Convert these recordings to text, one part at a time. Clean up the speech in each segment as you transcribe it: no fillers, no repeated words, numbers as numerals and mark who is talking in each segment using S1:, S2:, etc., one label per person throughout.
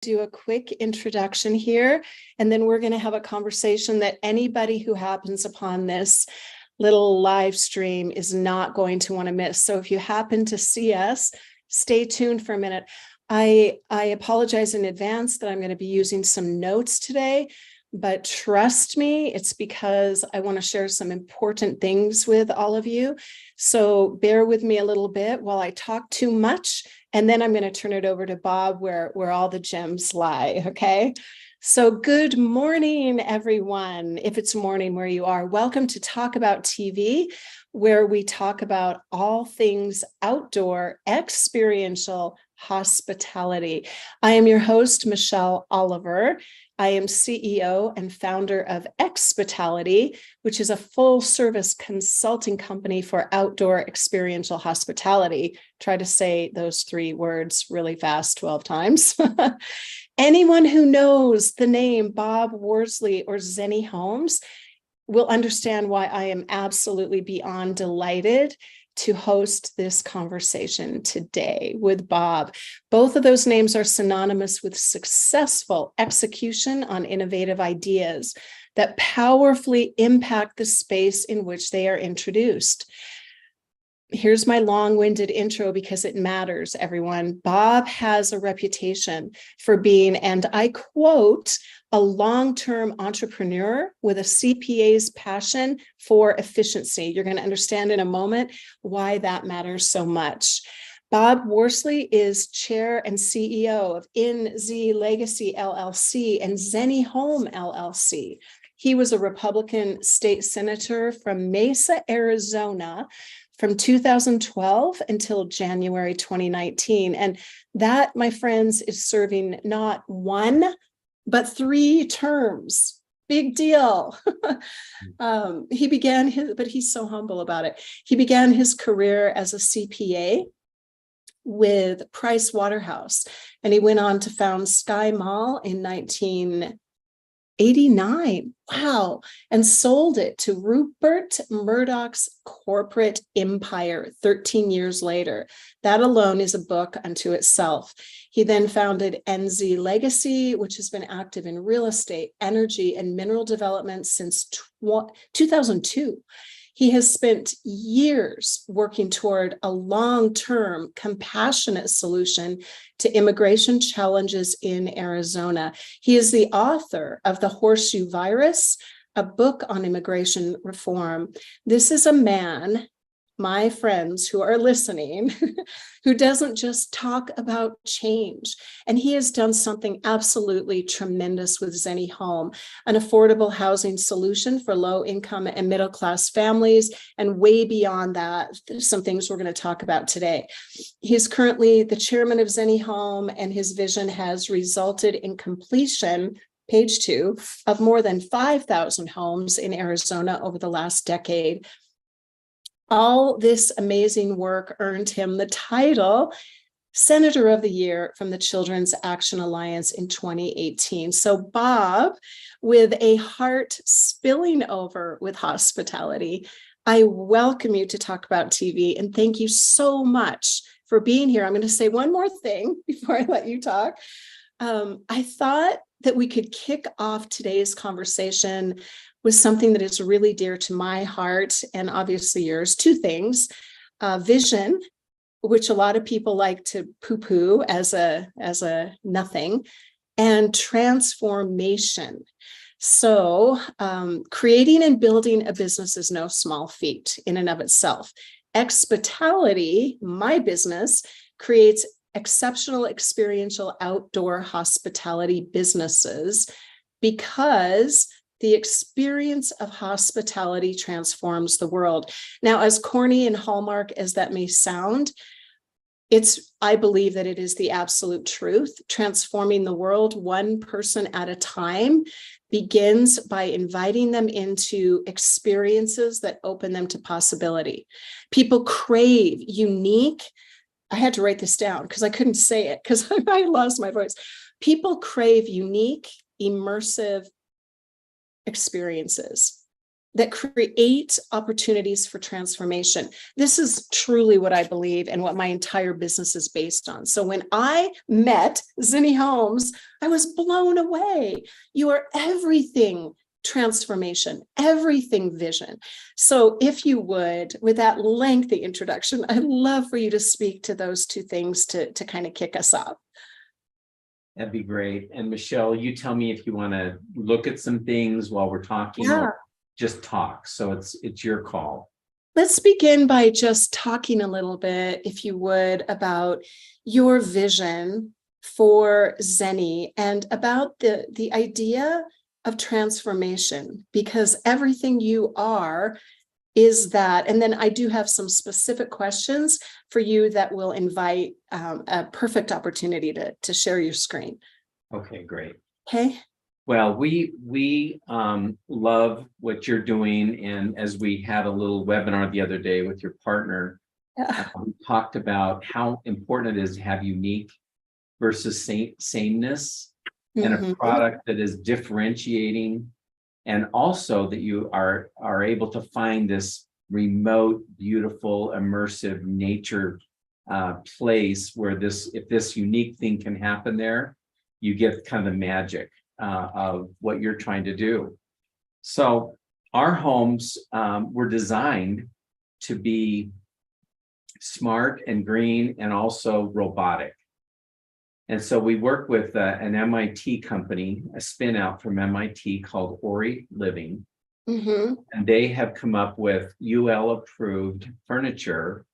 S1: do a quick introduction here, and then we're going to have a conversation that anybody who happens upon this little live stream is not going to want to miss. So if you happen to see us, stay tuned for a minute. I apologize in advance that I'm going to be using some notes today, but trust me, it's because I want to share some important things with all of you. So bear with me a little bit while I talk too much, and then I'm going to turn it over to Bob where all the gems lie, okay? So good morning, everyone. If it's morning where you are, welcome to Talk About TV, where we talk about all things outdoor experiential hospitality. I am your host, Michelle Oliver. I am CEO and founder of Expitality, which is a full-service consulting company for outdoor experiential hospitality. Try to say those three words really fast 12 times. Anyone who knows the name Bob Worsley or Zenni Homes will understand why I am absolutely beyond delighted to host this conversation today with Bob. Both of those names are synonymous with successful execution on innovative ideas that powerfully impact the space in which they are introduced. Here's my long-winded intro because it matters, everyone. Bob has a reputation for being, and I quote, a long-term entrepreneur with a CPA's passion for efficiency. You're going to understand in a moment why that matters so much. Bob Worsley is chair and CEO of NZ Legacy LLC and Zenni Home LLC. He was a Republican state senator from Mesa, Arizona, from 2012 until January 2019. And that, my friends, is serving not one, but 3 terms. Big deal. He began his, but he's so humble about it. He began his career as a CPA with Price Waterhouse, and he went on to found SkyMall in 1989. Wow. And sold it to Rupert Murdoch's corporate empire 13 years later. That alone is a book unto itself. He then founded NZ Legacy, which has been active in real estate, energy, and mineral development since 2002. He has spent years working toward a long-term, compassionate solution to immigration challenges in Arizona. He is the author of The Horseshoe Virus, a book on immigration reform. This is a man, my friends who are listening, who doesn't just talk about change. And he has done something absolutely tremendous with Zenni Home, an affordable housing solution for low-income and middle-class families. And way beyond that, there's some things we're going to talk about today. He's currently the chairman of ZenniHome, and his vision has resulted in completion, page 2, of more than 5,000 homes in Arizona over the last decade. All this amazing work earned him the title Senator of the Year from the Children's Action Alliance in 2018. So Bob, with a heart spilling over with hospitality, I welcome you to Talk About TV, and thank you so much for being here. I'm going to say one more thing before I let you talk. I thought that we could kick off today's conversation with something that is really dear to my heart and obviously yours. 2 things: vision, which a lot of people like to poo-poo as a nothing, and transformation. So creating and building a business is no small feat in and of itself. Expitality, my business, creates exceptional experiential outdoor hospitality businesses because the experience of hospitality transforms the world. Now, as corny and hallmark as that may sound, I believe that it is the absolute truth. Transforming the world one person at a time begins by inviting them into experiences that open them to possibility. People crave unique, I had to write this down because I couldn't say it because I lost my voice. People crave unique, immersive experiences. that create opportunities for transformation. This is truly what I believe and what my entire business is based on. So when I met Zenni Homes, I was blown away. You are everything transformation, everything vision. So if you would, with that lengthy introduction, I'd love for you to speak to those two things to kind of kick us off.
S2: That'd be great. And Michelle, you tell me if you want to look at some things while we're talking.
S1: Yeah.
S2: Or just talk. So it's your call.
S1: Let's begin by just talking a little bit, if you would, about your vision for Zenni and about the idea of transformation, because everything you are is that. And then I do have some specific questions for you that will invite a perfect opportunity to share your screen.
S2: Okay, great.
S1: Okay.
S2: Well, we love what you're doing. And as we had a little webinar the other day with your partner, we talked about how important it is to have unique versus sameness and a product that is differentiating. And also that you are able to find this remote, beautiful, immersive nature place where if this unique thing can happen there, you get kind of the magic of what you're trying to do. So our homes were designed to be smart and green and also robotic. And so we work with an MIT company, a spin out from MIT called Ori Living. And they have come up with UL approved furniture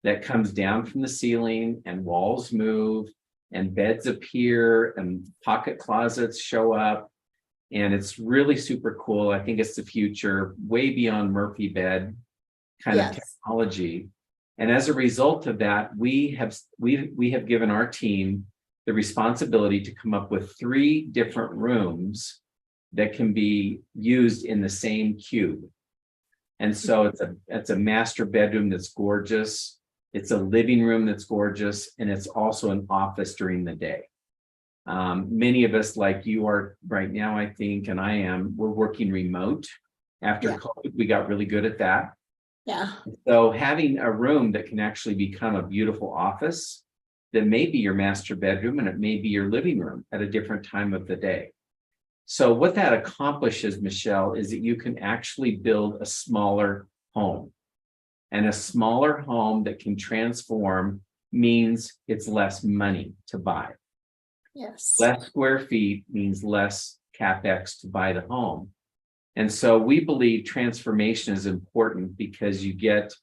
S2: that comes down from the ceiling and walls move and beds appear and pocket closets show up. And it's really super cool. I think it's the future, way beyond Murphy bed kind of technology. And as a result of that, we have given our team the responsibility to come up with 3 different rooms that can be used in the same cube. And so it's a master bedroom that's gorgeous. It's a living room that's gorgeous, and it's also an office during the day. Many of us, like you are right now, I think, and I am, we're working remote. After COVID, we got really good at that.
S1: Yeah.
S2: So having a room that can actually become a beautiful office that may be your master bedroom and it may be your living room at a different time of the day. So what that accomplishes, Michelle, is that you can actually build a smaller home. And a smaller home that can transform means it's less money to buy.
S1: Yes.
S2: Less square feet means less CapEx to buy the home. And so we believe transformation is important because you get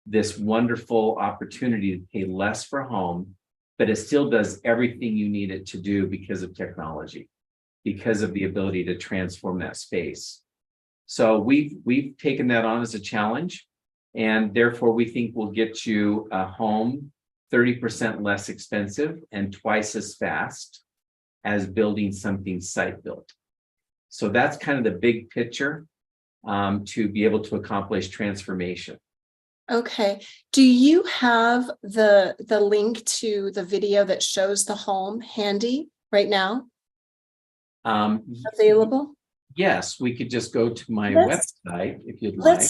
S2: this wonderful opportunity to pay less for a home, but it still does everything you need it to do because of technology, because of the ability to transform that space. So we've taken that on as a challenge. And therefore, we think we'll get you a home 30% less expensive and twice as fast as building something site built. So that's kind of the big picture to be able to accomplish transformation.
S1: Okay. Do you have the link to the video that shows the home handy right now? Available?
S2: Yes, we could just go to my website if you'd like.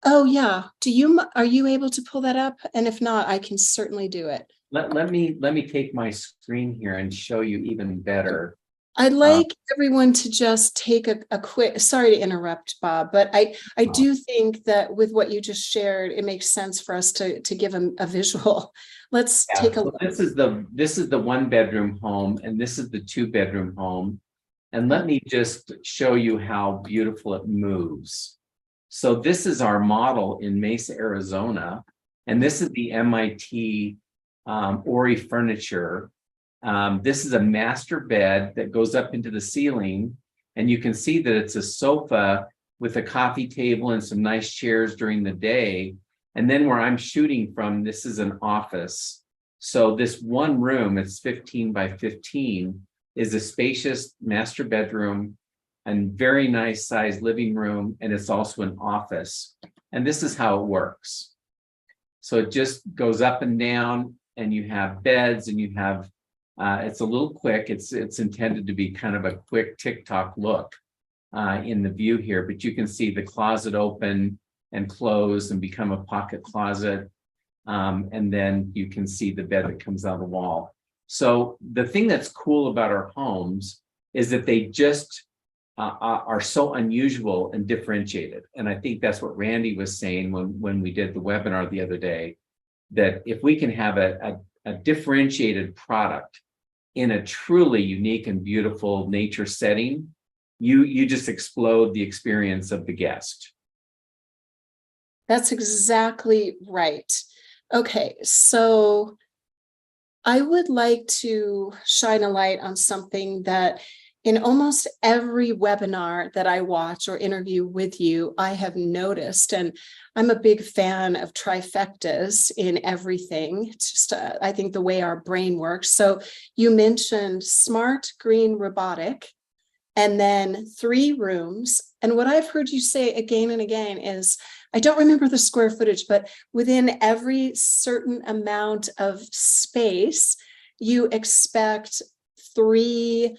S1: Oh yeah. Are you able to pull that up? And if not, I can certainly do it.
S2: Let me take my screen here and show you even better.
S1: I'd like everyone to just take a quick, sorry to interrupt, Bob, but I do think that with what you just shared, it makes sense for us to give a visual. Let's take a look.
S2: This is the 1-bedroom home, and this is the 2-bedroom home. And let me just show you how beautiful it moves. So this is our model in Mesa, Arizona, and this is the MIT Ori furniture. This is a master bed that goes up into the ceiling, and you can see that it's a sofa with a coffee table and some nice chairs during the day. And then where I'm shooting from, this is an office. So this one room, it's 15 by 15, is a spacious master bedroom and very nice sized living room, and it's also an office. And this is how it works. So it just goes up and down, and you have beds, and you have it's a little quick. It's intended to be kind of a quick TikTok look. in the view here, but you can see the closet open and close and become a pocket closet. And then you can see the bed that comes out of the wall. So the thing that's cool about our homes is that they just are so unusual and differentiated. And I think that's what Randy was saying when we did the webinar the other day, that if we can have a differentiated product in a truly unique and beautiful nature setting, you just explode the experience of the guest.
S1: That's exactly right. Okay, so I would like to shine a light on something that in almost every webinar that I watch or interview with you, I have noticed, and I'm a big fan of trifectas in everything. It's just, I think, the way our brain works. So you mentioned smart, green, robotic, and then 3 rooms. And what I've heard you say again and again is, I don't remember the square footage, but within every certain amount of space, you expect 3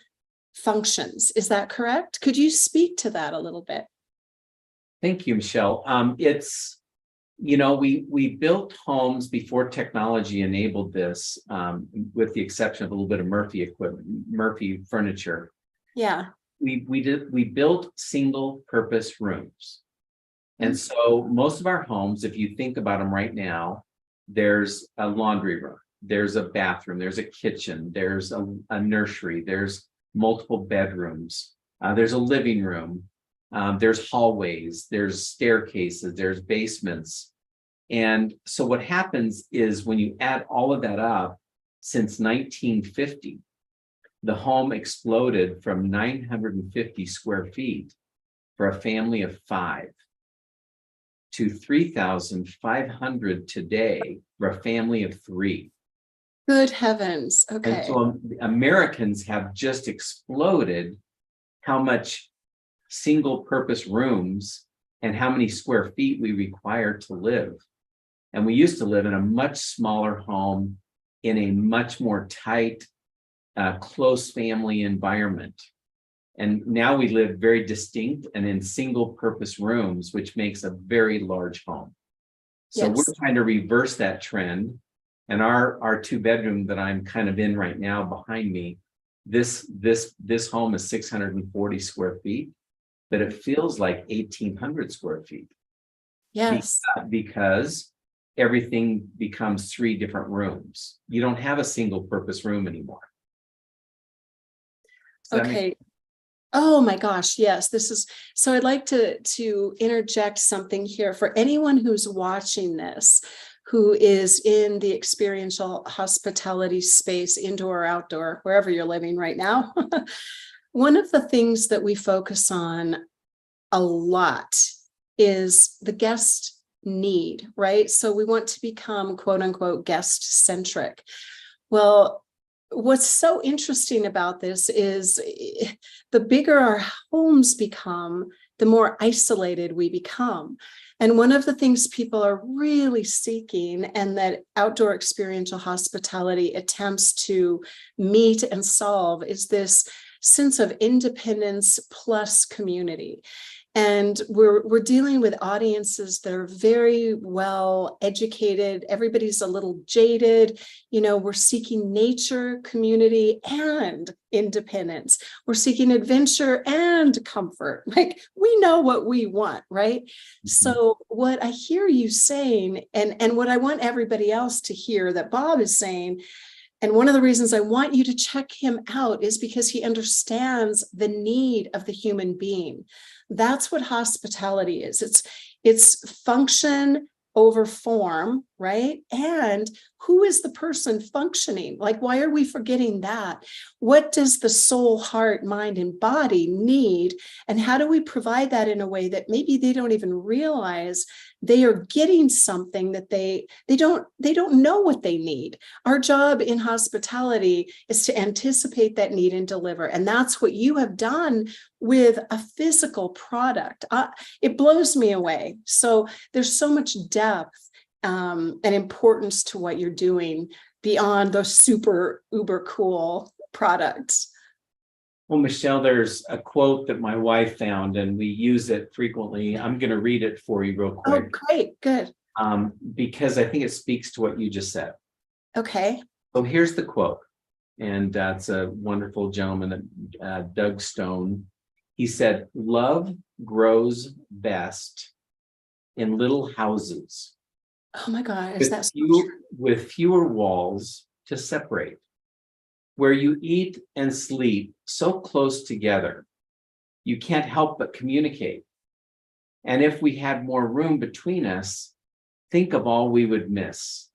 S1: functions. Is that correct? Could you speak to that a little bit?
S2: Thank you, Michelle. It's, we built homes before technology enabled this, with the exception of a little bit of Murphy equipment, Murphy furniture.
S1: Yeah.
S2: We built single purpose rooms. And so most of our homes, if you think about them right now, there's a laundry room, there's a bathroom, there's a kitchen, there's a nursery, there's multiple bedrooms, there's a living room, there's hallways, there's staircases, there's basements. And so what happens is when you add all of that up, since 1950, the home exploded from 950 square feet for a family of 5 to 3,500 today for a family of 3.
S1: Good heavens. Okay.
S2: And so Americans have just exploded how much single purpose rooms and how many square feet we require to live. And we used to live in a much smaller home in a much more tight, close family environment. And now we live very distinct and in single purpose rooms, which makes a very large home. So
S1: Yes.
S2: we're trying to reverse that trend. And our 2-bedroom that I'm kind of in right now behind me, this home is 640 square feet, but it feels like 1,800 square feet.
S1: Yes.
S2: Because everything becomes 3 different rooms. You don't have a single purpose room anymore.
S1: Okay. Oh my gosh, yes. This is so I'd like to interject something here for anyone who's watching this, who is in the experiential hospitality space, indoor or outdoor, wherever you're living right now. One of the things that we focus on a lot is the guest need, right? So we want to become quote unquote guest centric. Well, what's so interesting about this is the bigger our homes become, the more isolated we become. And one of the things people are really seeking, and that outdoor experiential hospitality attempts to meet and solve, is this sense of independence plus community. And we're dealing with audiences that are very well educated. Everybody's a little jaded. We're seeking nature, community, and independence. We're seeking adventure and comfort. Like, we know what we want, right? Mm-hmm. So what I hear you saying, and what I want everybody else to hear that Bob is saying, and one of the reasons I want you to check him out is because he understands the need of the human being. That's what hospitality is. It's function over form, right? And who is the person functioning? Like, why are we forgetting that? What does the soul, heart, mind, and body need? And how do we provide that in a way that maybe they don't even realize they are getting something that they don't know what they need? Our job in hospitality is to anticipate that need and deliver. And that's what you have done with a physical product. It blows me away. So there's so much depth and importance to what you're doing beyond those super uber cool products.
S2: Well, Michelle, there's a quote that my wife found and we use it frequently. I'm going to read it for you real
S1: Oh,
S2: quick.
S1: great. Good.
S2: Because I think it speaks to what you just said.
S1: Okay.
S2: So here's the quote, and that's a wonderful gentleman, Doug Stone. He said, "Love grows best in little houses
S1: Oh my gosh, that's
S2: with fewer walls to separate, where you eat and sleep so close together, you can't help but communicate. And if we had more room between us, think of all we would miss.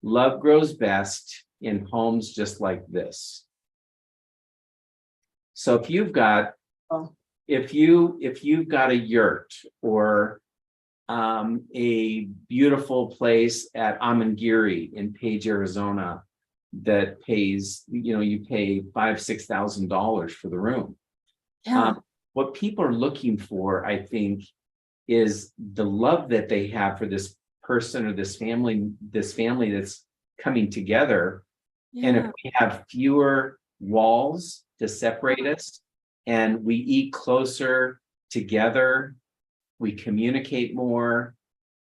S2: Love grows best in homes just like this." So if you've got, if you've got a yurt or a beautiful place at Amangiri in Page, Arizona, that pays, you pay $5,000-$6,000 for the room.
S1: yeah.
S2: What people are looking for, I think, is the love that they have for this person or this family that's coming together. And if we have fewer walls to separate us and we eat closer together, we communicate more.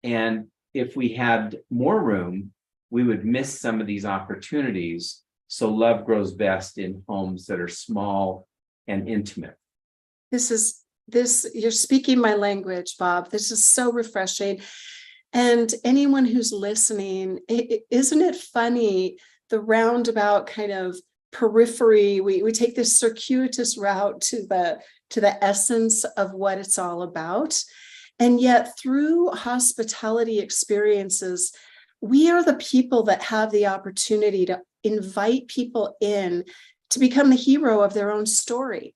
S2: And if we had more room, we would miss some of these opportunities. So love grows best in homes that are small and intimate.
S1: You're speaking my language, Bob. This is so refreshing. And anyone who's listening, isn't it funny, the roundabout kind of periphery, we take this circuitous route to the essence of what it's all about. And yet through hospitality experiences, we are the people that have the opportunity to invite people in to become the hero of their own story.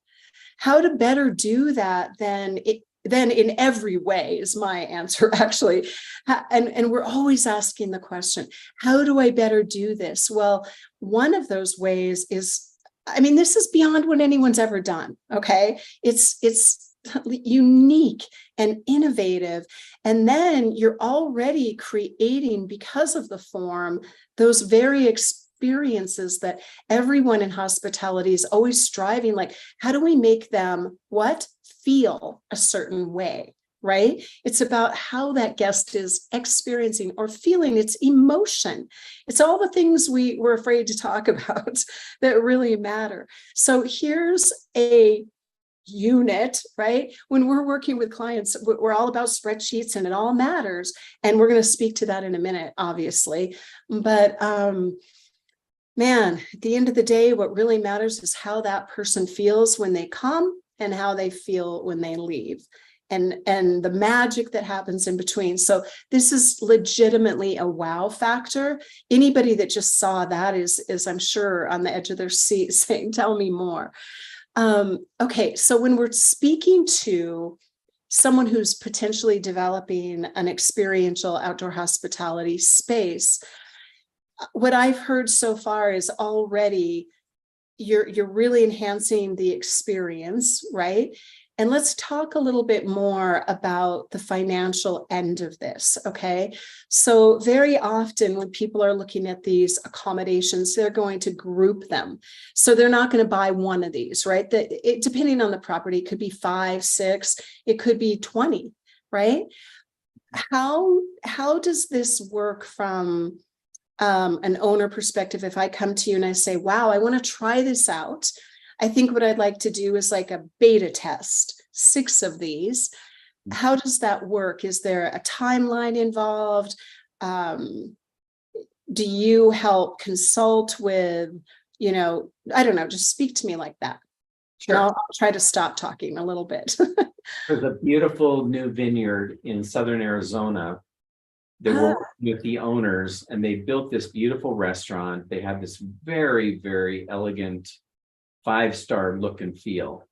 S1: How to better do that than in every way is my answer, actually. And we're always asking the question, how do I better do this? Well, one of those ways is, this is beyond what anyone's ever done. Okay. It's unique and innovative. And then you're already creating, because of the form, those very experiences that everyone in hospitality is always striving, like, how do we make them feel a certain way, right? It's about how that guest is experiencing or feeling its emotion. It's all the things we're afraid to talk about that really matter. So here's a unit, right? When we're working with clients, we're all about spreadsheets and it all matters. And we're going to speak to that in a minute, obviously. But man, at the end of the day, what really matters is how that person feels when they come and how they feel when they leave, and the magic that happens in between. So this is legitimately a wow factor. Anybody that just saw that is I'm sure on the edge of their seat saying, tell me more. Okay, so when we're speaking to someone who's potentially developing an experiential outdoor hospitality space, what I've heard so far is already you're really enhancing the experience, right? And let's talk a little bit more about the financial end of this, okay? So very often when people are looking at these accommodations, they're going to group them. So they're not going to buy one of these, right? Depending on the property, it could be 5, 6, it could be 20, right? How does this work from an owner perspective? If I come to you and I say, wow, I want to try this out. I think what I'd like to do is like a beta test, 6 of these. How does that work? Is there a timeline involved? Do you help consult with, I don't know, just speak to me like that. Sure. And I'll try to stop talking a little bit.
S2: There's a beautiful new vineyard in southern Arizona. They were working with the owners and they built this beautiful restaurant. They have this very, very elegant 5-star look and feel.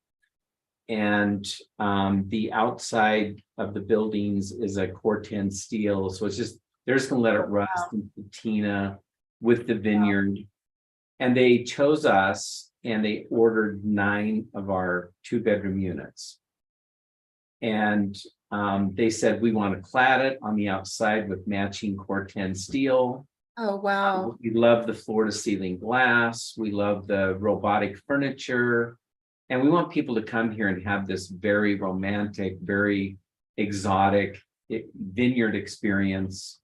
S2: And the outside of the buildings is a Corten steel. So they're just gonna let it rust and patina with the vineyard. And they chose us and they ordered 9 of our 2-bedroom units. And they said, we want to clad it on the outside with matching Corten steel.
S1: Oh, wow.
S2: We love the floor to ceiling glass. We love the robotic furniture. And we want people to come here and have this very romantic, very exotic vineyard experience,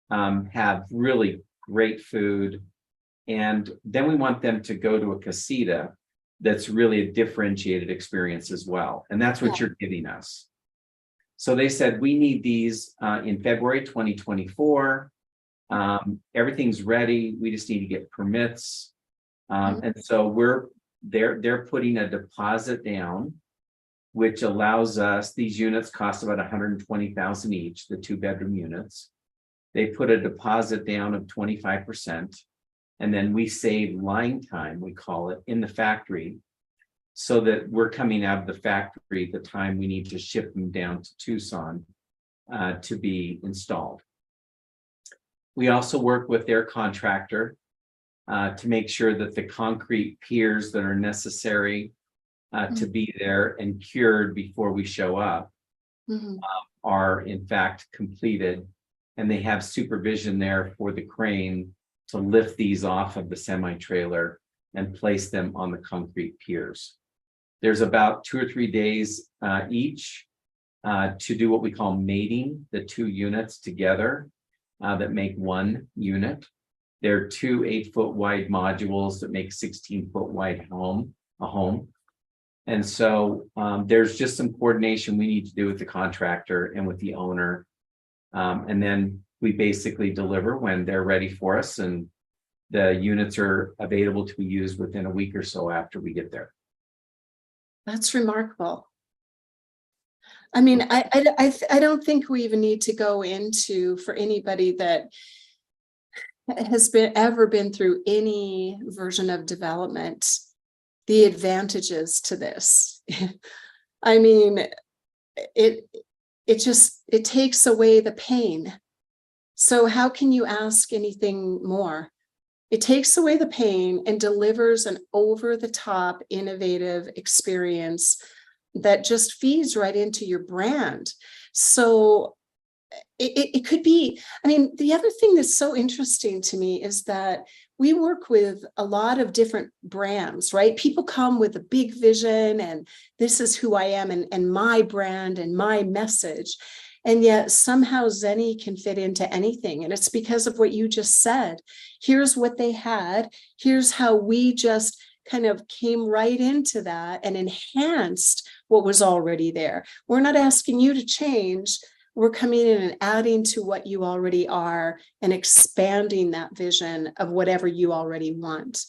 S2: have really great food. And then we want them to go to a casita that's really a differentiated experience as well. And that's what you're giving us. So they said, we need these in February 2024. Everything's ready. We just need to get permits. And so they're putting a deposit down, which allows us, these units cost about $120,000 each, the 2-bedroom units. They put a deposit down of 25%. And then we save line time, we call it, in the factory, so that we're coming out of the factory the time we need to ship them down to Tucson to be installed. We also work with their contractor to make sure that the concrete piers that are necessary to be there and cured before we show up are in fact completed. And they have supervision there for the crane to lift these off of the semi-trailer and place them on the concrete piers. There's about 2 or 3 days each to do what we call mating the 2 units together that make 1 unit. There are 2 8-foot wide modules that make 16-foot wide a home. And so there's just some coordination we need to do with the contractor and with the owner. And then we basically deliver when they're ready for us, and the units are available to be used within a week or so after we get there.
S1: That's remarkable. I mean, I don't think we even need to go into, for anybody that has ever been through any version of development, the advantages to this. I mean, it takes away the pain. So how can you ask anything more? It takes away the pain and delivers an over-the-top, innovative experience that just feeds right into your brand. So it could be, I mean, the other thing that's so interesting to me is that we work with a lot of different brands, right? People come with a big vision and this is who I am and my brand and my message. And yet somehow Zenni can fit into anything. And it's because of what you just said. Here's what they had. Here's how we just kind of came right into that and enhanced what was already there. We're not asking you to change. We're coming in and adding to what you already are and expanding that vision of whatever you already want.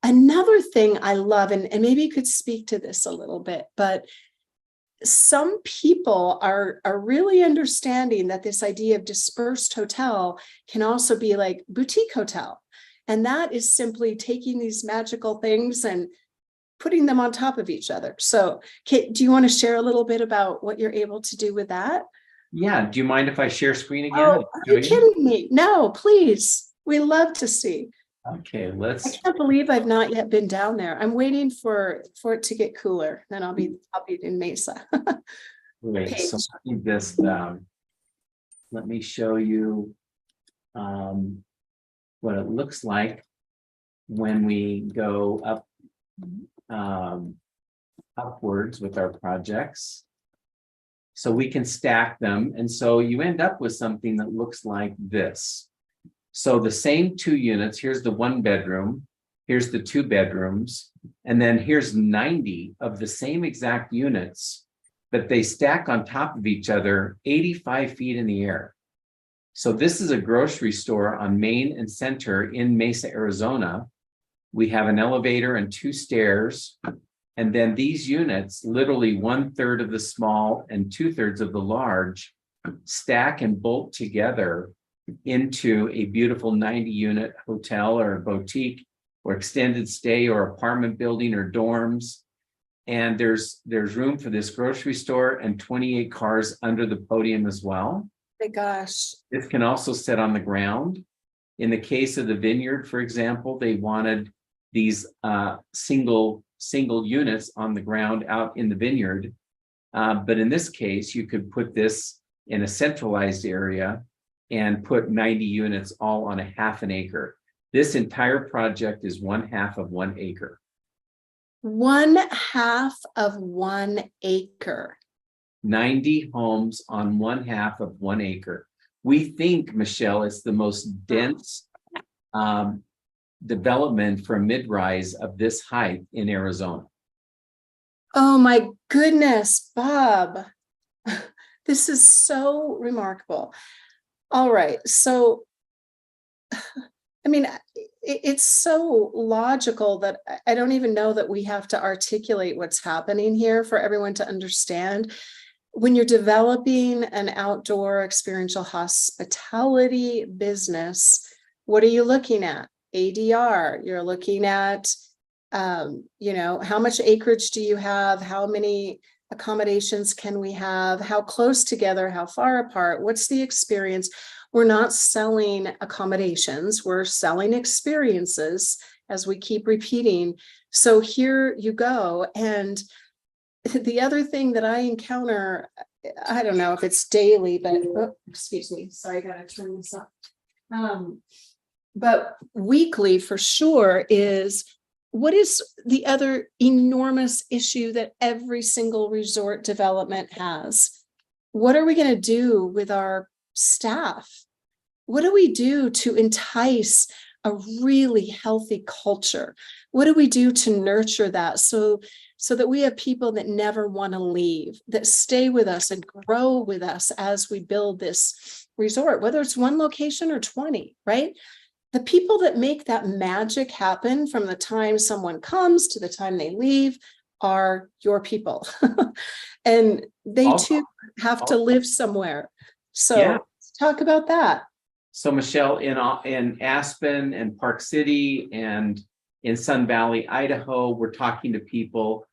S1: Another thing I love, and maybe you could speak to this a little bit, but some people are really understanding that this idea of dispersed hotel can also be like boutique hotel. And that is simply taking these magical things and putting them on top of each other. So Kate, do you want to share a little bit about what you're able to do with that?
S2: Yeah, do you mind if I share screen again?
S1: Oh, are you kidding me? No, please. We love to see.
S2: Okay,
S1: I can't believe I've not yet been down there. I'm waiting for it to get cooler. Then I'll be in Mesa.
S2: Wait, so let me show you what it looks like when we go up upwards with our projects. So we can stack them. And so you end up with something that looks like this. So the same 2 units, here's the 1 bedroom, here's the 2 bedrooms, and then here's 90 of the same exact units, but they stack on top of each other 85 feet in the air. So this is a grocery store on Main and Center in Mesa, Arizona. We have an elevator and 2 stairs. And then these units, literally 1/3 of the small and 2/3 of the large, stack and bolt together into a beautiful 90-unit hotel or boutique or extended stay or apartment building or dorms. And there's room for this grocery store and 28 cars under the podium as well.
S1: My gosh.
S2: This can also sit on the ground. In the case of the vineyard, for example, they wanted these single units on the ground out in the vineyard. But in this case, you could put this in a centralized area and put 90 units all on a 1/2 an acre. This entire project is 1/2 of 1 acre.
S1: 1/2 of 1 acre.
S2: 90 homes on 1/2 of 1 acre. We think, Michelle, it's the most dense development for a mid-rise of this height in Arizona.
S1: Oh my goodness, Bob. This is so remarkable. All right. So, I mean, it's so logical that I don't even know that we have to articulate what's happening here for everyone to understand. When you're developing an outdoor experiential hospitality business, what are you looking at? ADR. You're looking at, how much acreage do you have? How many accommodations can we have? How close together? How far apart? What's the experience? We're not selling accommodations. We're selling experiences, as we keep repeating. So here you go. And the other thing that I encounter, I don't know if it's daily, but excuse me, sorry, I gotta turn this up. But weekly for sure is, what is the other enormous issue that every single resort development has? What are we going to do with our staff? What do we do to entice a really healthy culture? What do we do to nurture that so that we have people that never want to leave, that stay with us and grow with us as we build this resort, whether it's one location or 20, right? The people that make that magic happen from the time someone comes to the time they leave are your people. And they too have to live somewhere. So let's talk about that.
S2: So Michelle, in Aspen and Park City and in Sun Valley, Idaho, we're talking to people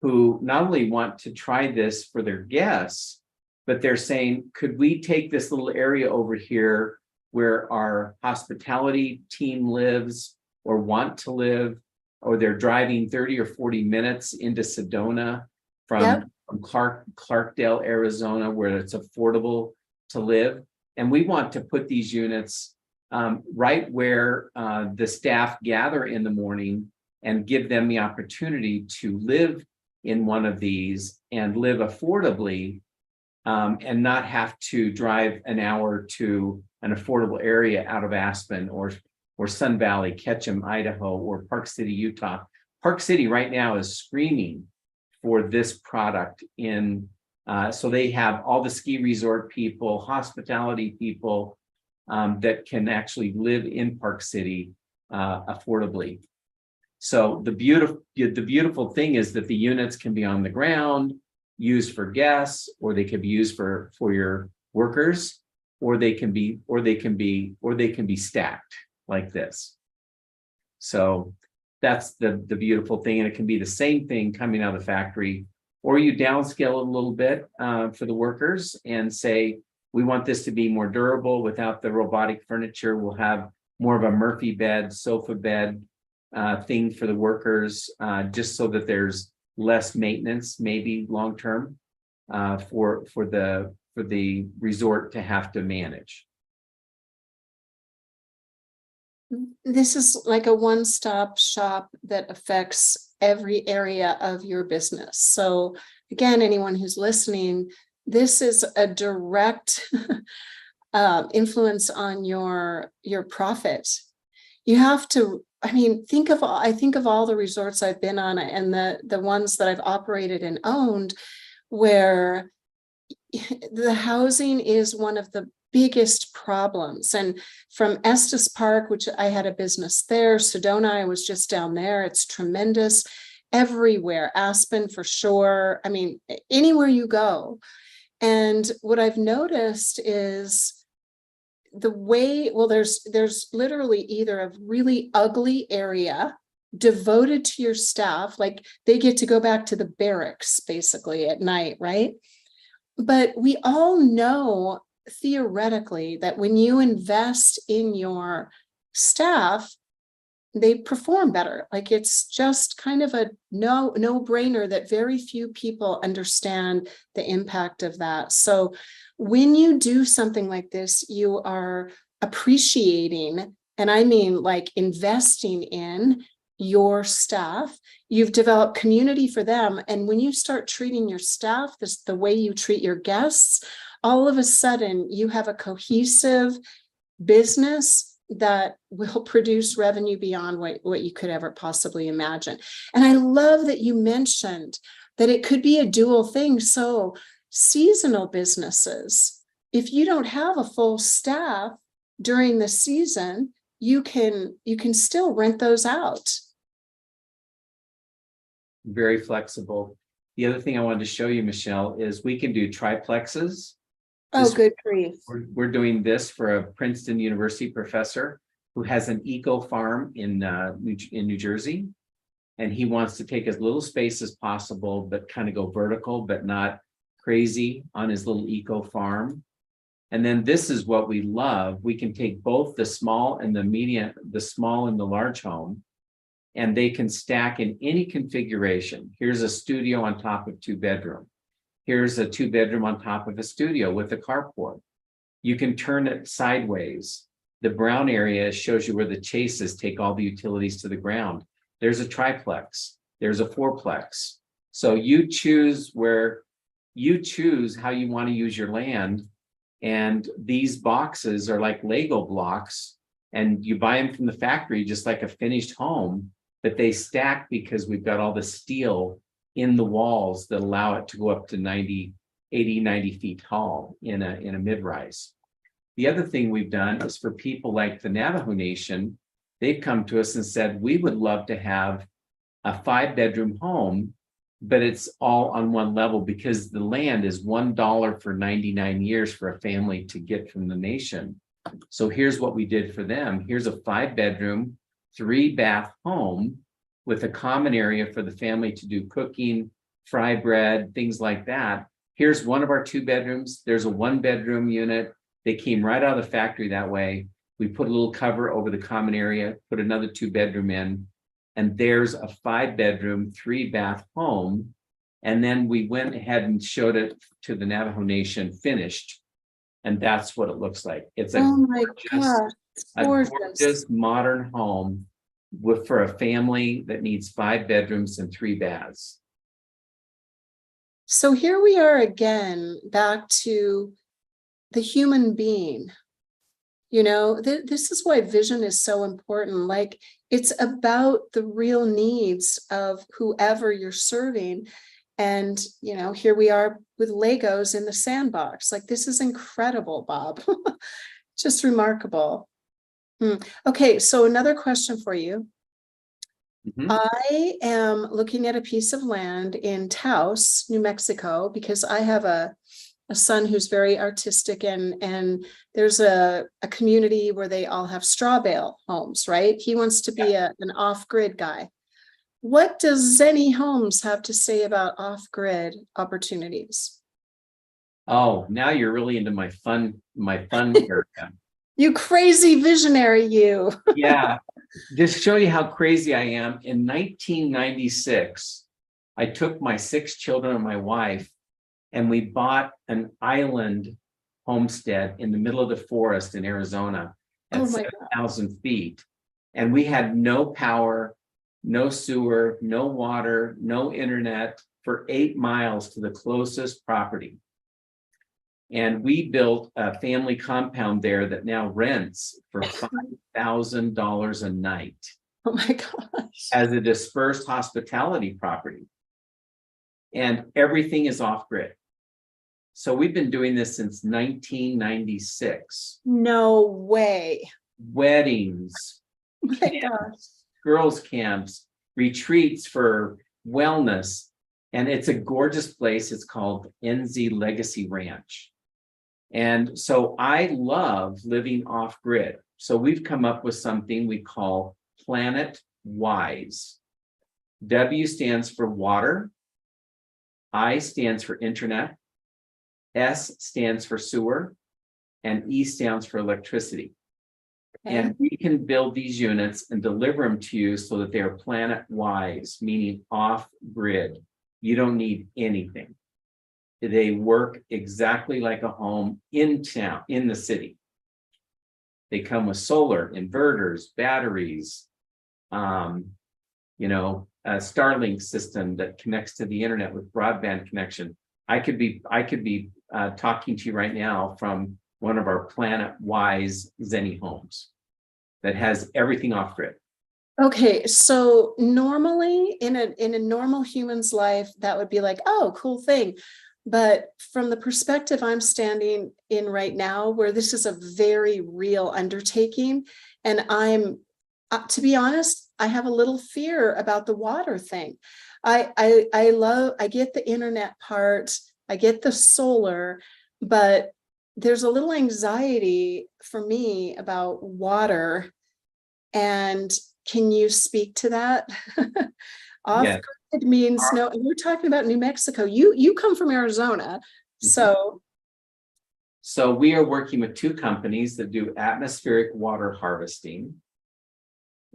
S2: who not only want to try this for their guests, but they're saying, could we take this little area over here where our hospitality team lives or want to live, or they're driving 30 or 40 minutes into Sedona from Clarkdale, Arizona, where it's affordable to live. And we want to put these units right where the staff gather in the morning and give them the opportunity to live in one of these and live affordably, and not have to drive an hour to an affordable area out of Aspen or Sun Valley, Ketchum, Idaho, or Park City, Utah. Park City right now is screaming for this product so they have all the ski resort people, hospitality people that can actually live in Park City affordably. So the beautiful thing is that the units can be on the ground, used for guests, or they can be used for your workers, or they can be stacked like this. So that's the beautiful thing. And it can be the same thing coming out of the factory, or you downscale it a little bit for the workers and say, we want this to be more durable without the robotic furniture. We'll have more of a Murphy bed, sofa bed thing for the workers, just so that there's less maintenance, maybe long-term for the resort to have to manage.
S1: This is like a one-stop shop that affects every area of your business. So again, anyone who's listening, this is a direct influence on your profit. You have to, I think of all the resorts I've been on and the ones that I've operated and owned, where the housing is one of the biggest problems. And from Estes Park, which I had a business there, Sedona, I was just down there. It's tremendous everywhere. Aspen for sure. Anywhere you go. And what I've noticed is the way, there's literally either a really ugly area devoted to your staff, like they get to go back to the barracks basically at night, right? But we all know theoretically that when you invest in your staff, they perform better. Like it's just kind of a no-brainer that very few people understand the impact of that. So when you do something like this, you are appreciating, and I mean like investing in your staff, you've developed community for them. And when you start treating your staff the way you treat your guests, all of a sudden you have a cohesive business that will produce revenue beyond what you could ever possibly imagine. And I love that you mentioned that it could be a dual thing. So seasonal businesses, if you don't have a full staff during the season, you can still rent those out.
S2: Very flexible. The other thing I wanted to show you, Michelle, is we can do triplexes.
S1: Oh, good grief.
S2: We're doing this for a Princeton University professor who has an eco farm in New Jersey. And he wants to take as little space as possible, but kind of go vertical, but not crazy on his little eco farm. And then this is what we love. We can take both the small and the medium, the small and the large home, and they can stack in any configuration. Here's a studio on top of 2-bedroom. Here's a 2-bedroom on top of a studio with a carport. You can turn it sideways. The brown area shows you where the chases take all the utilities to the ground. There's a triplex. There's a 4-plex. So you choose how you want to use your land. And these boxes are like Lego blocks, and you buy them from the factory just like a finished home, but they stack because we've got all the steel in the walls that allow it to go up to 90 feet tall in a mid-rise. The other thing we've done is for people like the Navajo Nation, they've come to us and said, we would love to have a 5-bedroom home, but it's all on one level because the land is $1 for 99 years for a family to get from the nation. So here's what we did for them. Here's a 5-bedroom, 3-bath home with a common area for the family to do cooking, fry bread, things like that. Here's one of our 2 bedrooms. There's a 1-bedroom unit. They came right out of the factory that way. We put a little cover over the common area, put another 2-bedroom in, and there's a 5-bedroom, 3-bath home. And then we went ahead and showed it to the Navajo Nation finished. And that's what it looks like. It's a gorgeous modern home for a family that needs 5 bedrooms and 3 baths.
S1: So here we are again, back to the human being. You know, this is why vision is so important. Like, it's about the real needs of whoever you're serving. And, you know, here we are with Legos in the sandbox. Like, this is incredible, Bob. Just remarkable. Okay, so another question for you. I am looking at a piece of land in Taos, New Mexico, because I have a son who's very artistic, and there's a community where they all have straw bale homes, right? He wants to be an off-grid guy. What does Zenni Homes have to say about off-grid opportunities?
S2: Oh, now you're really into my fun area.
S1: You crazy visionary, you.
S2: Yeah, just show you how crazy I am. In 1996, I took my 6 children and my wife, and we bought an island homestead in the middle of the forest in Arizona at 7,000 feet. And we had no power, no sewer, no water, no internet for 8 miles to the closest property. And we built a family compound there that now rents for $5,000 a night.
S1: Oh my gosh.
S2: As a dispersed hospitality property. And everything is off grid. So we've been doing this since 1996.
S1: No way.
S2: Weddings,
S1: Oh my gosh.
S2: girls' camps, retreats for wellness. And it's a gorgeous place. It's called NZ Legacy Ranch. And so I love living off grid. So we've come up with something we call Planet Wise. W stands for water. I stands for internet. S stands for sewer. And E stands for electricity. Okay. And we can build these units and deliver them to you so that they are planet wise, meaning off grid. You don't need anything. They work exactly like a home in town, in the city. They come with solar, inverters, batteries, a Starlink system that connects to the internet with broadband connection. I could be talking to you right now from one of our planet-wise Zenni Homes that has everything off grid.
S1: Okay, so normally in a normal human's life, that would be like, oh, cool thing. But from the perspective I'm standing in right now, where this is a very real undertaking, and I'm, to be honest, I have a little fear about the water thing. I get the internet part, I get the solar, but there's a little anxiety for me about water. And can you speak to that? Off
S2: Yes.
S1: grid means no, and we're talking about New Mexico. You come from Arizona, so.
S2: So we are working with two companies that do atmospheric water harvesting.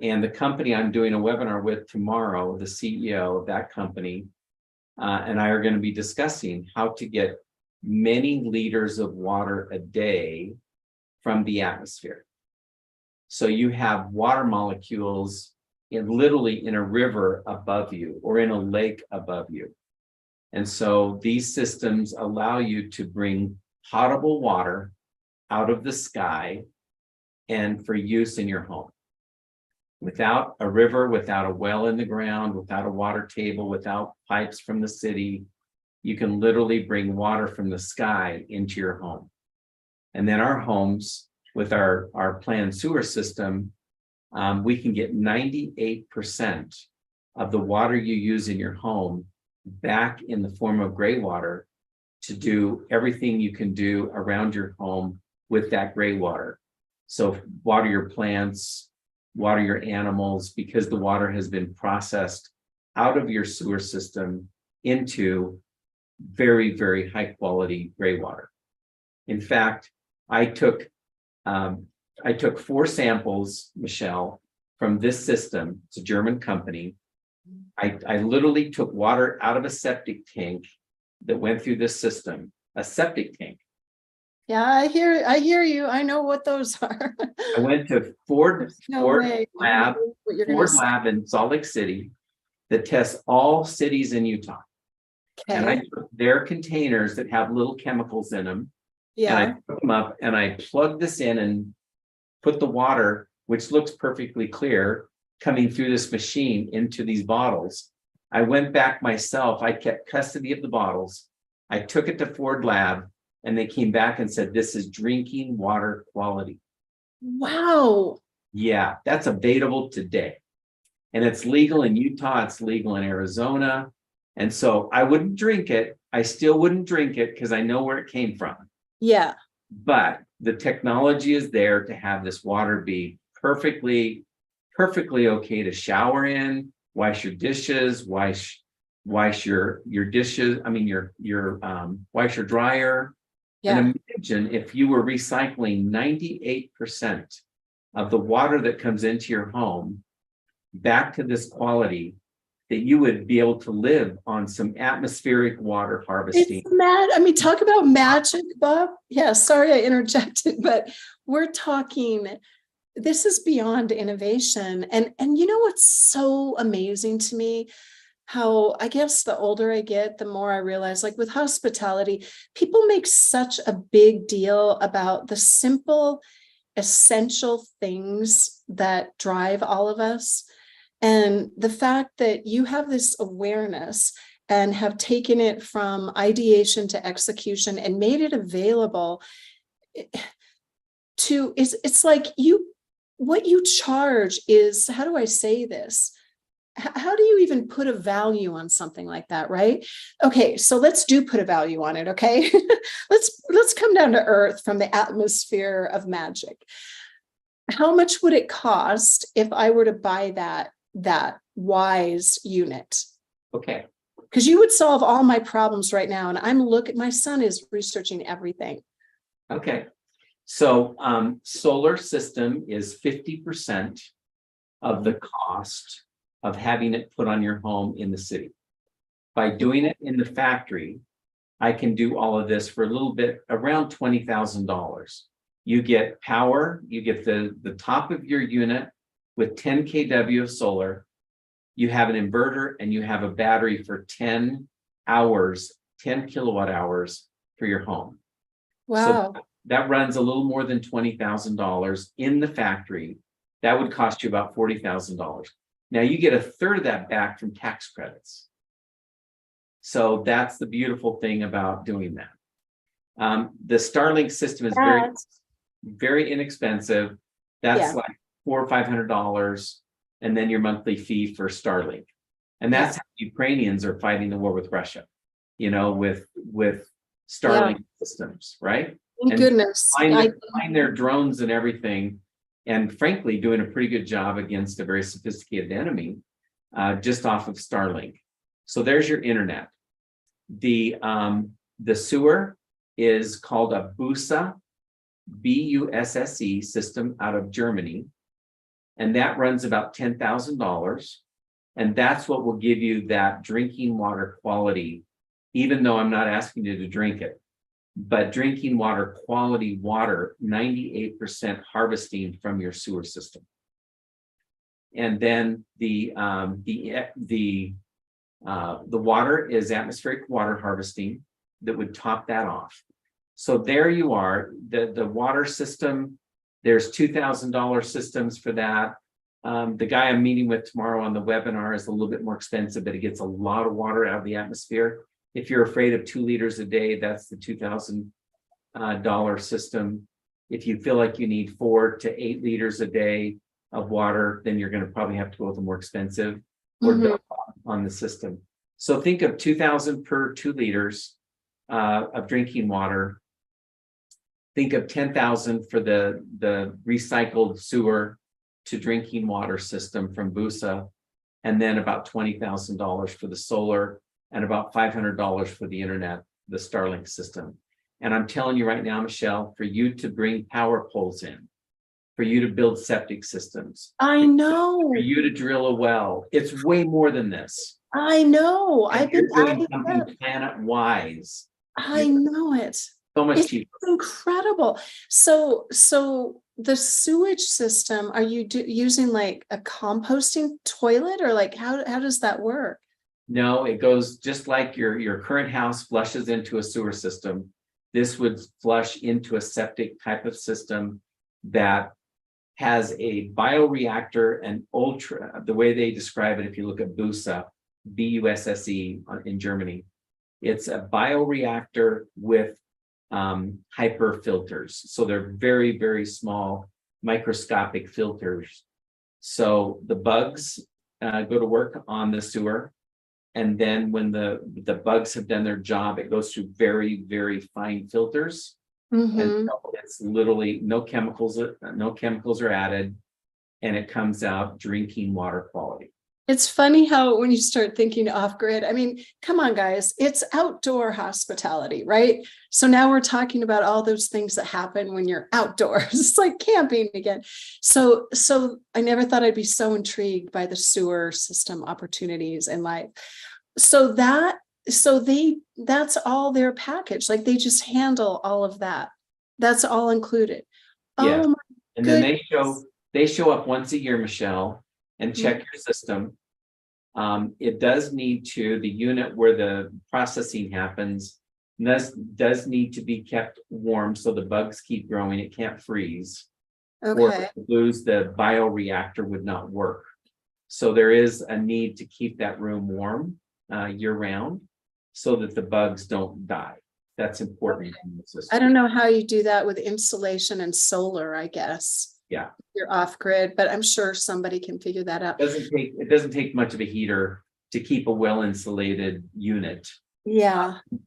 S2: And the company I'm doing a webinar with tomorrow, the CEO of that company, and I are going to be discussing how to get many liters of water a day from the atmosphere. So you have water molecules literally in a river above you or in a lake above you. And so these systems allow you to bring potable water out of the sky and for use in your home. Without a river, without a well in the ground, without a water table, without pipes from the city, you can literally bring water from the sky into your home. And then our homes, with our planned sewer system, we can get 98% of the water you use in your home back in the form of gray water to do everything you can do around your home with that gray water. So water your plants, water your animals, because the water has been processed out of your sewer system into very, very high quality gray water. In fact, I took 4 samples, Michelle, from this system. It's a German company. I literally took water out of a septic tank that went through this system, a septic tank.
S1: Yeah, I hear you. I know what those are.
S2: I went to Ford Lab in Salt Lake City that tests all cities in Utah. Okay. And I took their containers that have little chemicals in them. Yeah. And I put them up and I plugged this in and put the water, which looks perfectly clear, coming through this machine into these bottles. I went back myself. I kept custody of the bottles. I took it to Ford Lab and they came back and said, this is drinking water quality.
S1: Wow.
S2: Yeah, that's available today. And it's legal in Utah. It's legal in Arizona. And so I wouldn't drink it. I still wouldn't drink it because I know where it came from.
S1: Yeah. But
S2: the technology is there to have this water be perfectly okay to shower in, wash your dishes, wash your dishes. I mean, wash your dryer. Yeah. And imagine if you were recycling 98% of the water that comes into your home back to this quality, that you would be able to live on some atmospheric water harvesting.
S1: It's mad. I mean, talk about magic, Bob. Yeah, sorry I interjected, but we're talking, this is beyond innovation. And you know what's so amazing to me? How I guess the older I get, the more I realize, like with hospitality, people make such a big deal about the simple, essential things that drive all of us. And the fact that you have this awareness and have taken it from ideation to execution and made it available to, it's like what you charge is, how do I say this? How do you even put a value on something like that, right? Okay, so let's put a value on it, okay? let's come down to earth from the atmosphere of magic. How much would it cost if I were to buy that wise unit?
S2: Okay.
S1: Because you would solve all my problems right now. And my son is researching everything.
S2: Okay. So solar system is 50% of the cost of having it put on your home in the city. By doing it in the factory, I can do all of this for a little bit, around $20,000. You get power, you get the top of your unit with 10 kW of solar. you have an inverter, and you have a battery for 10 hours, 10 kilowatt hours for your home.
S1: Wow.
S2: So that runs a little more than $20,000 in the factory. That would cost you about $40,000. Now you get a third of that back from tax credits. So that's the beautiful thing about doing that. The Starlink system is very inexpensive. That's like $400 or $500, and then your monthly fee for Starlink. And that's how Ukrainians are fighting the war with Russia, you know, with Starlink systems, right?
S1: Thank goodness.
S2: Flying their drones and everything, and frankly, doing a pretty good job against a very sophisticated enemy, just off of Starlink. So there's your internet. The sewer is called a BUSA, BUSSE system out of Germany, and that runs about $10,000, and that's what will give you that drinking water quality, even though I'm not asking you to drink it. But drinking water, quality water, 98% harvesting from your sewer system. And then the water is atmospheric water harvesting that would top that off. So there you are, the water system, there's $2,000 systems for that. The guy I'm meeting with tomorrow on the webinar is a little bit more expensive, but it gets a lot of water out of the atmosphere. If you're afraid of 2 liters a day, that's the $2,000 system. If you feel like you need 4 to 8 liters a day of water, then you're going to probably have to go with a more expensive or on the system. So think of 2,000 per 2 liters of drinking water. Think of 10,000 for the recycled sewer to drinking water system from BUSA, and then about $20,000 for the solar, and about $500 for the internet, the Starlink system. And I'm telling you right now, Michelle, for you to bring power poles in, for you to build septic systems.
S1: I know.
S2: For you to drill a well, it's way more than this.
S1: I know.
S2: I've been doing something planet-wise.
S1: I know it.
S2: So much cheaper.
S1: It's incredible. So the sewage system, are you using like a composting toilet, or like how does that work?
S2: No, it goes just like your current house flushes into a sewer system. This would flush into a septic type of system that has a bioreactor and the way they describe it, if you look at BUSA, BUSSE in Germany, it's a bioreactor with hyper filters. So they're very, very small microscopic filters. So the bugs go to work on the sewer. And then when the bugs have done their job, it goes through very, very fine filters. And so it's literally no chemicals are added, and it comes out drinking water quality.
S1: It's funny how when you start thinking off grid, I mean, come on, guys, it's outdoor hospitality, right? So now we're talking about all those things that happen when you're outdoors. It's like camping again. So I never thought I'd be so intrigued by the sewer system opportunities in life. So that's all their package. Like they just handle all of that. That's all included.
S2: Yeah.
S1: Oh my
S2: And
S1: goodness.
S2: then they show up once a year, Michelle, and check your system. It does need to, the unit where the processing happens does need to be kept warm so the bugs keep growing. It can't freeze.
S1: Okay.
S2: Or if it lose, the bioreactor would not work. So there is a need to keep that room warm year round so that the bugs don't die. That's important.
S1: Okay. I don't know how you do that with insulation and solar, I guess.
S2: Yeah.
S1: You're off grid, but I'm sure somebody can figure that out.
S2: It doesn't take much of a heater to keep a well insulated unit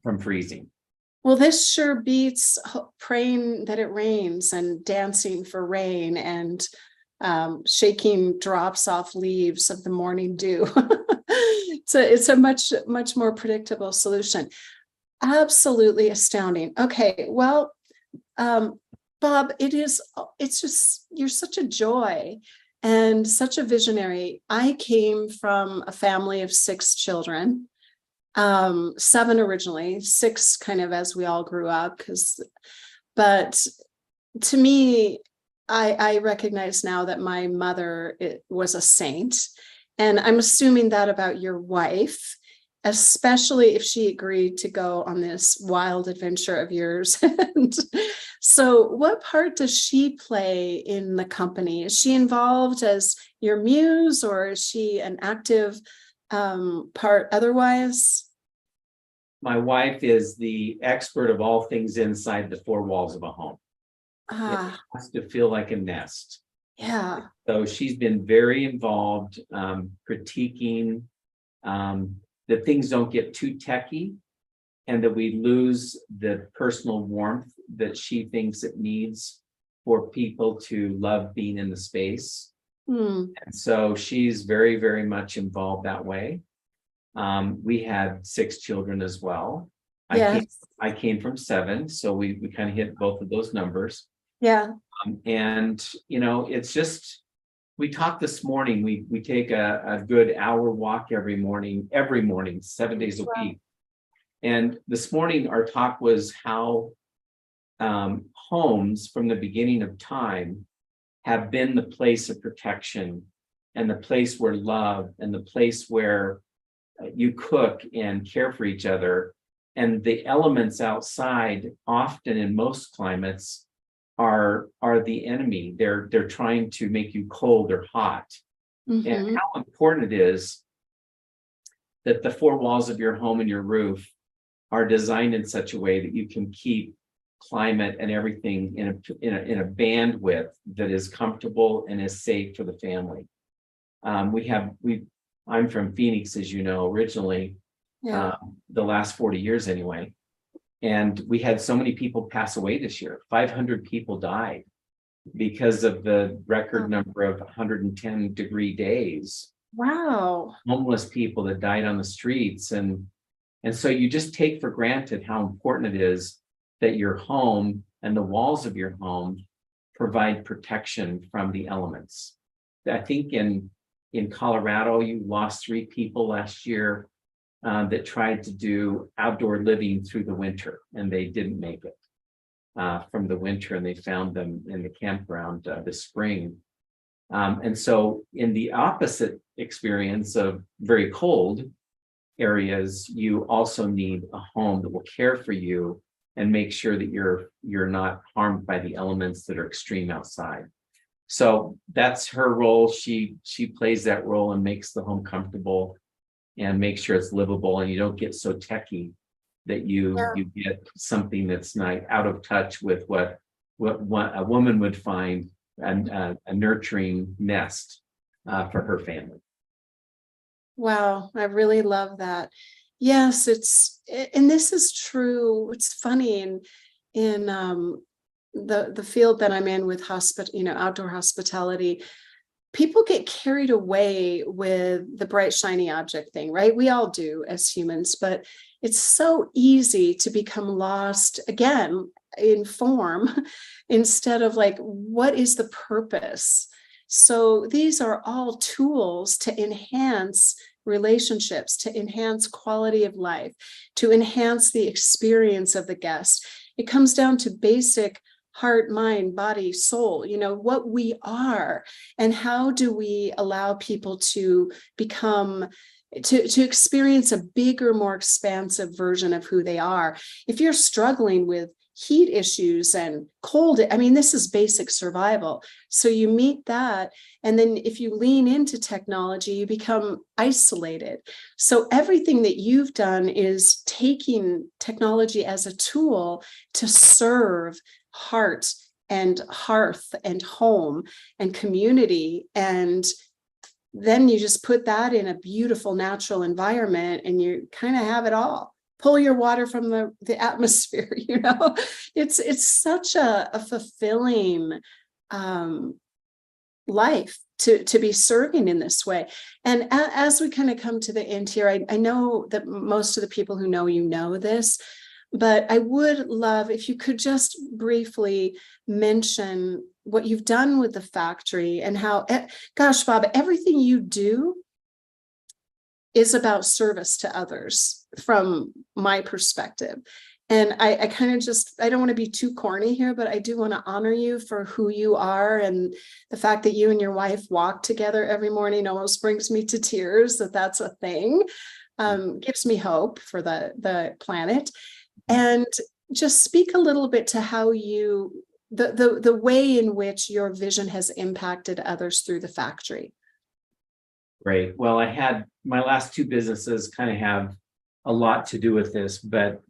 S2: from freezing.
S1: Well, this sure beats praying that it rains and dancing for rain and shaking drops off leaves of the morning dew. It's a much more predictable solution. Absolutely astounding. Okay, well, Bob, it's just, you're such a joy and such a visionary. I came from a family of 6 children, 7 originally, 6 kind of as we all grew up, but to me, I recognize now that my mother was a saint, And I'm assuming that about your wife, especially if she agreed to go on this wild adventure of yours. And so what part does she play in the company? Is she involved as your muse, or is she an active part otherwise?
S2: My wife is the expert of all things inside the four walls of a home. It has to feel like a nest.
S1: Yeah.
S2: So she's been very involved, critiquing that things don't get too techy, and that we lose the personal warmth that she thinks it needs for people to love being in the space. And so she's very, very much involved that way. We had 6 children as well. I came from 7, so we kind of hit both of those numbers.
S1: Yeah.
S2: And it's just, we talked this morning, we take a good hour walk every morning, 7 days a week. And this morning our talk was how homes from the beginning of time have been the place of protection, and the place where love, and the place where you cook and care for each other. And the elements outside, often in most climates, are the enemy. They're trying to make you cold or hot. And how important it is that the 4 walls of your home and your roof are designed in such a way that you can keep climate and everything in a bandwidth that is comfortable and is safe for the family. I'm from Phoenix, as you know, originally, the last 40 years anyway. And we had so many people pass away this year. 500 people died because of the record number of 110-degree days.
S1: Wow.
S2: Homeless people that died on the streets. And so you just take for granted how important it is that your home and the walls of your home provide protection from the elements. I think in Colorado, you lost 3 people last year that tried to do outdoor living through the winter, and they didn't make it from the winter, and they found them in the campground this spring. And so in the opposite experience of very cold areas, you also need a home that will care for you and make sure that you're not harmed by the elements that are extreme outside. So that's her role. She plays that role and makes the home comfortable and make sure it's livable, and you don't get so techy that you get something that's not out of touch with what a woman would find a nurturing nest for her family.
S1: Wow, I really love that. Yes, and this is true. It's funny in the field that I'm in with outdoor hospitality. People get carried away with the bright, shiny object thing, right? We all do as humans, but it's so easy to become lost again in form instead of like, what is the purpose? So these are all tools to enhance relationships, to enhance quality of life, to enhance the experience of the guest. It comes down to basic heart, mind, body, soul, what we are, and how do we allow people to become, to experience a bigger, more expansive version of who they are. If you're struggling with heat issues and cold, this is basic survival. So you meet that, and then if you lean into technology, you become isolated. So everything that you've done is taking technology as a tool to serve heart and hearth and home and community, and then you just put that in a beautiful natural environment, and you kind of have it all. Pull your water from the atmosphere. It's such a fulfilling life to be serving in this way. And as we kind of come to the end here, I know that most of the people who know you know this, but I would love if you could just briefly mention what you've done with the factory and how, gosh, Bob, everything you do is about service to others from my perspective. And I kind of just, I don't want to be too corny here, but I do want to honor you for who you are. And the fact that you and your wife walk together every morning almost brings me to tears that that's a thing. Gives me hope for the planet. And just speak a little bit to how you, the way in which your vision has impacted others through the factory.
S2: Great. Well, I had my last two businesses kind of have a lot to do with this, but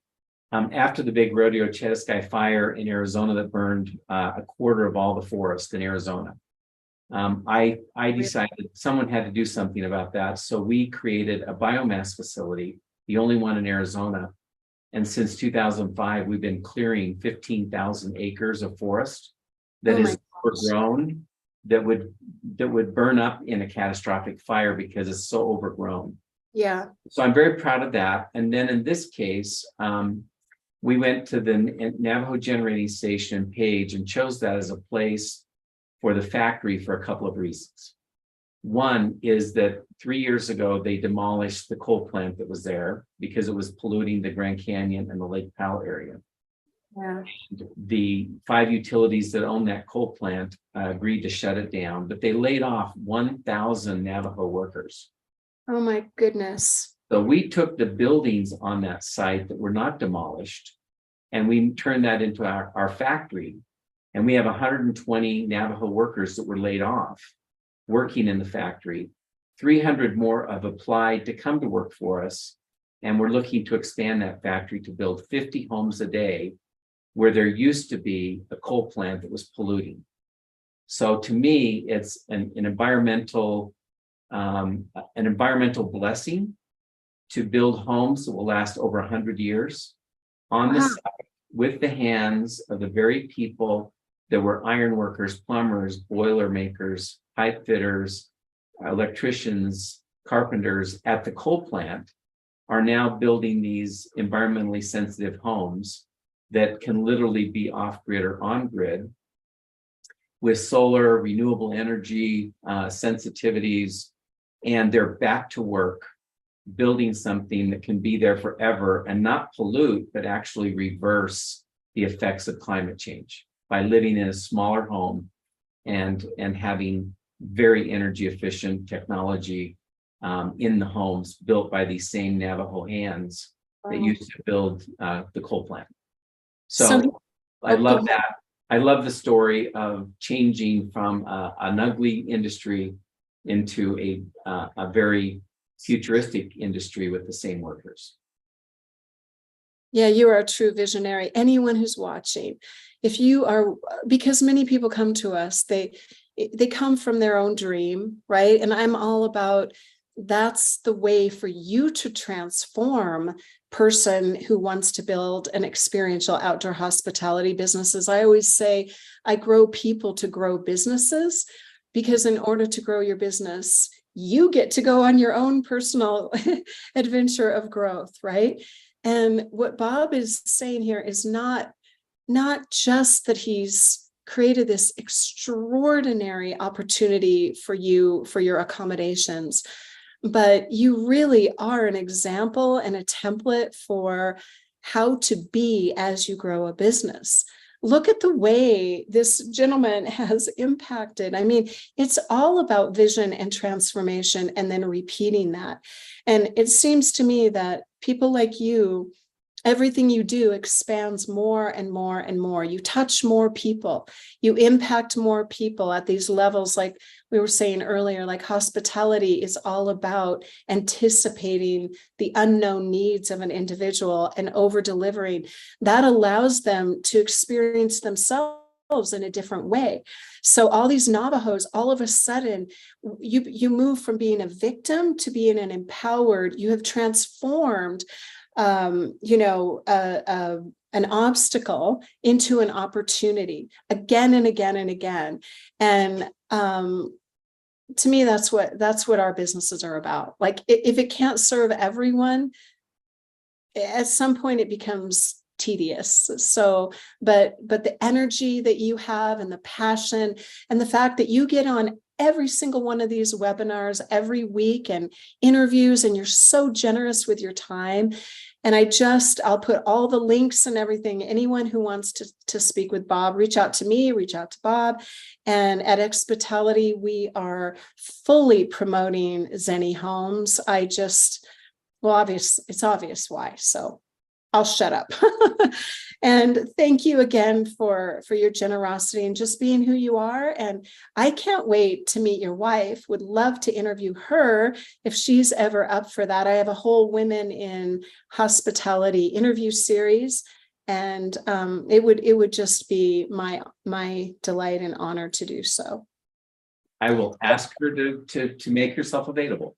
S2: after the big rodeo Chetasky fire in Arizona that burned a quarter of all the forest in Arizona, I decided someone had to do something about that. So we created a biomass facility, the only one in Arizona. And since 2005, we've been clearing 15,000 acres of forest that is overgrown, that would burn up in a catastrophic fire because it's so overgrown.
S1: Yeah.
S2: So I'm very proud of that. And then in this case, we went to the Navajo Generating Station in Page and chose that as a place for the factory for a couple of reasons. One is that 3 years ago, they demolished the coal plant that was there because it was polluting the Grand Canyon and the Lake Powell area.
S1: Yeah.
S2: The 5 utilities that own that coal plant agreed to shut it down, but they laid off 1,000 Navajo workers.
S1: Oh my goodness.
S2: So we took the buildings on that site that were not demolished, and we turned that into our factory. And we have 120 Navajo workers that were laid off working in the factory. 300 more have applied to come to work for us. And we're looking to expand that factory to build 50 homes a day where there used to be a coal plant that was polluting. So to me, it's an environmental blessing to build homes that will last over 100 years on the site with the hands of the very people that were iron workers, plumbers, boiler makers, pipe fitters, electricians, carpenters at the coal plant are now building these environmentally sensitive homes that can literally be off-grid or on-grid with solar, renewable energy, sensitivities, and they're back to work building something that can be there forever and not pollute, but actually reverse the effects of climate change by living in a smaller home and having very energy efficient technology in the homes built by these same Navajo hands that used to build the coal plant. So I love that. I love the story of changing from an ugly industry into a very futuristic industry with the same workers.
S1: Yeah, you are a true visionary. Anyone who's watching, if you are, because many people come to us, they come from their own dream, right? And I'm all about, that's the way for you to transform person who wants to build an experiential outdoor hospitality businesses. I always say I grow people to grow businesses, because in order to grow your business, you get to go on your own personal adventure of growth, right? And what Bob is saying here is not just that he's created this extraordinary opportunity for you, for your accommodations, but you really are an example and a template for how to be as you grow a business. Look at the way this gentleman has impacted. I mean, it's all about vision and transformation and then repeating that. And it seems to me that people like you, everything you do expands more and more and more. You touch more people, you impact more people at these levels. Like we were saying earlier, like hospitality is all about anticipating the unknown needs of an individual and over delivering. That allows them to experience themselves in a different way. So all these Navajos, all of a sudden, you move from being a victim to being an empowered. You have transformed an obstacle into an opportunity again and again and again. And to me, that's what our businesses are about. Like if it can't serve everyone, at some point it becomes tedious. So, but the energy that you have and the passion and the fact that you get on every single one of these webinars every week and interviews, and you're so generous with your time. And I'll put all the links and everything. Anyone who wants to speak with Bob, reach out to me, reach out to Bob. And at Expitality, we are fully promoting Zenni Homes. It's obvious why. So I'll shut up. And thank you again for your generosity and just being who you are. And I can't wait to meet your wife. Would love to interview her if she's ever up for that. I have a whole Women in Hospitality interview series, and it would just be my delight and honor to do so.
S2: I will ask her to make herself available.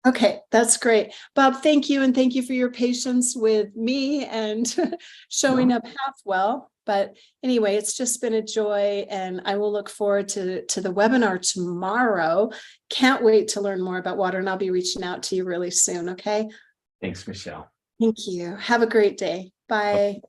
S1: Okay, that's great. Bob, thank you. And thank you for your patience with me and showing up half well. But anyway, it's just been a joy, and I will look forward to the webinar tomorrow. Can't wait to learn more about water, and I'll be reaching out to you really soon. Okay.
S2: Thanks, Michelle.
S1: Thank you. Have a great day. Bye.